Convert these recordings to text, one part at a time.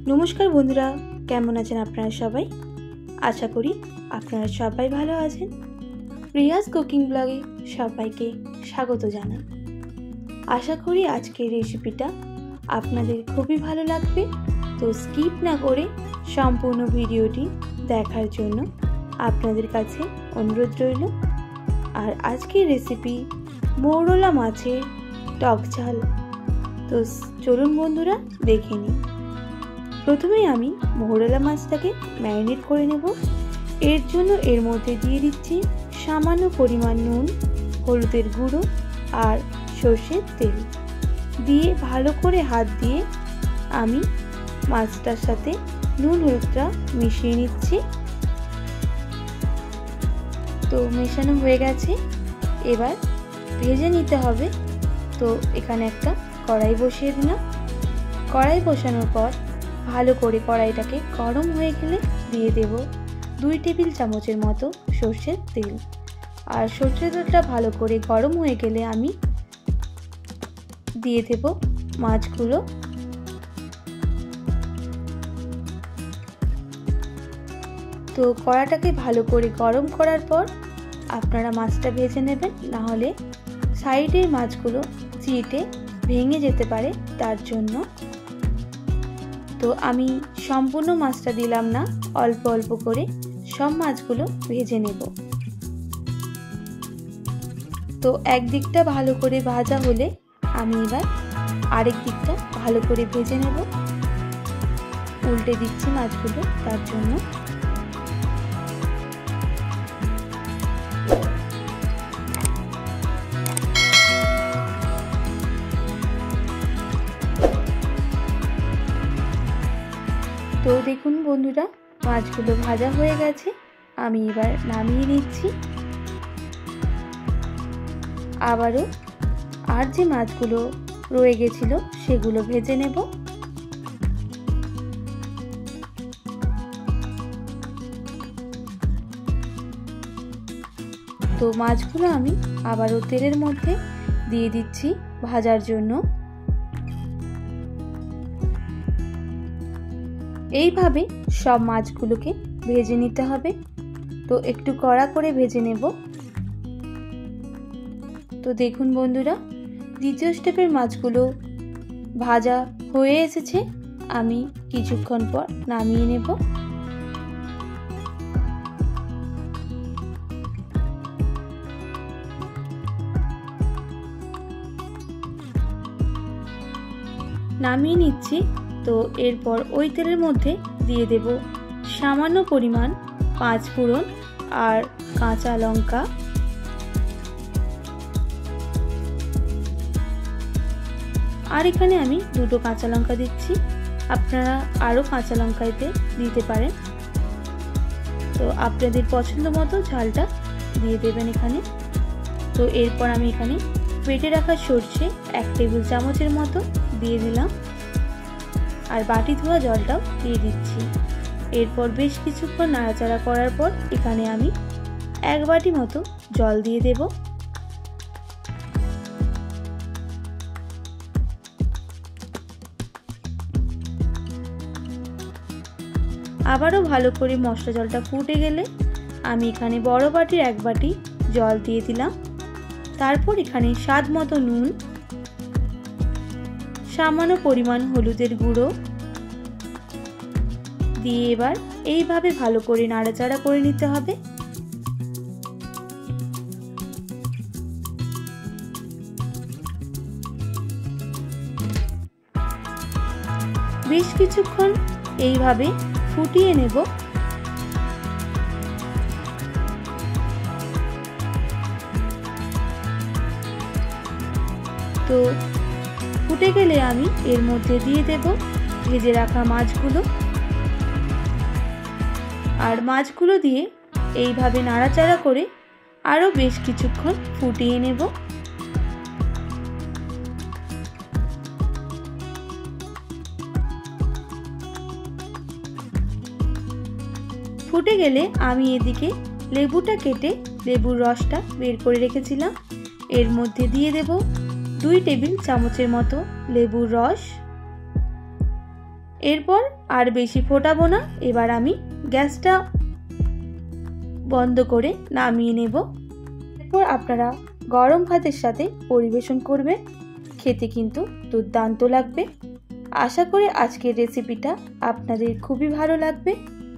नमस्कार बंधुरा केमन आছেন আপনারা সবাই। आशा करी আপনারা সবাই ভালো আছেন। প্রিয়াস কুকিং ব্লগে সবাইকে স্বাগত জানাই। आशा करी আজকের রেসিপিটা আপনাদের খুবই ভালো লাগবে। তো স্কিপ না করে সম্পূর্ণ ভিডিওটি দেখার জন্য আপনাদের কাছে অনুরোধ রইল। আর আজকের রেসিপি মৌরলা মাছের টক ঝাল। তো চলুন বন্ধুরা দেখে নিই। प्रथमे आमी मौरला माछटाके मैरिनेट करे नेब। एर जोन्नो एर मध्य दिए दिচ্ছি सामान्य परिमाण नुन, हलुदेर गुঁড়ো और सर्षेर तेल दिए भालो करे हाथ दिए आमी माछटार साथे नुन हलुदटा मिशिए निচ্ছি। तो मेशानो हये गेছে, एबार भेजे निते हबे। तो एखाने एकटा कड़ाई बसिए दिलाम। कड़ाई बसानोर पर भालो करे कड़ाईटाके गरम हये गेले दिए देब 2 टेबिल चामचेर मतो सर्षेर तेल। और सर्षेर तेलटा भालो करे गरम हये गेले आमी दिए देब माछगुलो। तो कड़ाटाके भालो करे गरम करार पर आपनारा माछटा भेजे नेबेन, ना होले साइडेर माछगुलो चिटे भेंगे जेते पारे तार जोन्नो। तो आमी सम्पूर्ण माछटा दिलाम ना, अल्प अल्प करे सब माछगुलो भेजे नेब। तो एक दिकटा भालो करे भाजा होले आमी एबार आरेक दिकटा भालो करे भेजे नेब। उल्टे दिচ্ছি माछगुलो तार जोन्नो। तो देखुन बंधुरा माछगुलो भाजा हये गेছে, आमी एबार नामिয়ে নিচ্ছি। आबारो আর যে মাছগুলো রয়ে গেছিল সেগুলো ভেজে নেব। তো মাছগুলো আমি আবারও তেলের মধ্যে দিয়ে দিচ্ছি ভাজার জন্য। এইভাবে সব মাছগুলোকে ভেজে নিতে হবে। তো একটু কড়া করে ভেজে নেব। তো দেখুন বন্ধুরা দ্বিতীয় স্টেপের মাছগুলো ভাজা হয়ে এসেছে, আমি কিছুক্ষণ পর নামিয়ে নেব। নামিয়ে নিচ্ছি। তো এরপর ওই তেলের মধ্যে দিয়ে দেব সামান্য পরিমাণ 5 ফোড়ন আর কাঁচা লঙ্কা। আর এখানে আমি 2টো কাঁচা লঙ্কা দিচ্ছি, আপনারা আরও কাঁচা লঙ্কা এতে দিতে পারেন। তো আপনাদের পছন্দ মতো ঝালটা দিয়ে দেবেন এখানে। তো এরপর আমি এখানে বেটে রাখা সরষে 1 টেবিল চামচের মতো দিয়ে দিলাম। আর বাটি ধোয়া জলটাও দিয়ে দিচ্ছি। এরপর বেশ কিছুক্ষণ নাড়াচাড়া করার পর এখানে আমি 1 বাটি মতো জল দিয়ে দেব। আবারও ভালো করে মশলা জলটা ফুটে গেলে আমি এখানে বড় বাটির 1 বাটি জল দিয়ে দিলাম। তারপর এখানে স্বাদ মতো নুন, সামান্য পরিমাণ হলুদের গুঁড়ো দিয়ে এবার এইভাবে ভালো করে নাড়াচাড়া করে নিতে হবে। বেশ কিছুক্ষণ এইভাবে ফুটিয়ে নেব। তো ফুটে গেলে আমি এর মধ্যে দিয়ে দেব ভেজে রাখা মাছগুলো। আর মাছগুলো দিয়ে এইভাবে নাড়াচাড়া করে আরও বেশ কিছুক্ষণ ফুটিয়ে নেব। ফুটে গেলে আমি এদিকে লেবুটা কেটে লেবুর রসটা বের করে রেখেছিলাম, এর মধ্যে দিয়ে দেব 2 টেবিল চামচের মতো লেবুর রস। এরপর আর বেশি ফোটাবো না, এবার আমি গ্যাসটা বন্ধ করে নামিয়ে নেব। এরপর আপনারা গরম ভাতের সাথে পরিবেশন করবেন, খেতে কিন্তু দুর্দান্ত লাগবে। আশা করি আজকের রেসিপিটা আপনাদের খুবই ভালো লাগবে।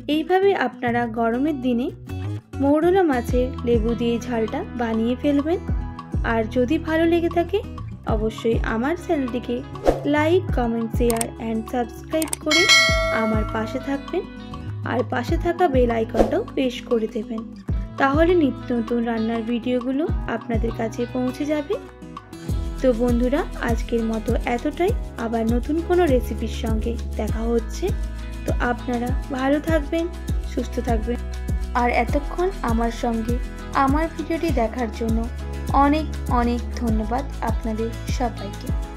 এইভাবে আপনারা গরমের দিনে মৌরলা মাছের লেবু দিয়ে ঝালটা বানিয়ে ফেলবেন। আর যদি ভালো লেগে থাকে অবশ্যই আমার চ্যানেলটিকে like, comment, share and subscribe করে আমার পাশে থাকবেন। আর পাশে থাকা বেল আইকনটাও প্রেস করে দেবেন, তাহলে নিত্য নতুন রান্নার ভিডিওগুলো আপনাদের কাছে পৌঁছে যাবে। তো বন্ধুরা, আজকের মতো এতটাই। আবার নতুন কোনো রেসিপির সঙ্গে দেখা হচ্ছে। তো আপনারা ভালো থাকবেন, সুস্থ থাকবেন। আর এতক্ষণ আমার সঙ্গে আমার ভিডিওটি দেখার জন্য অনেক অনেক ধন্যবাদ আপনাদের সবাইকে।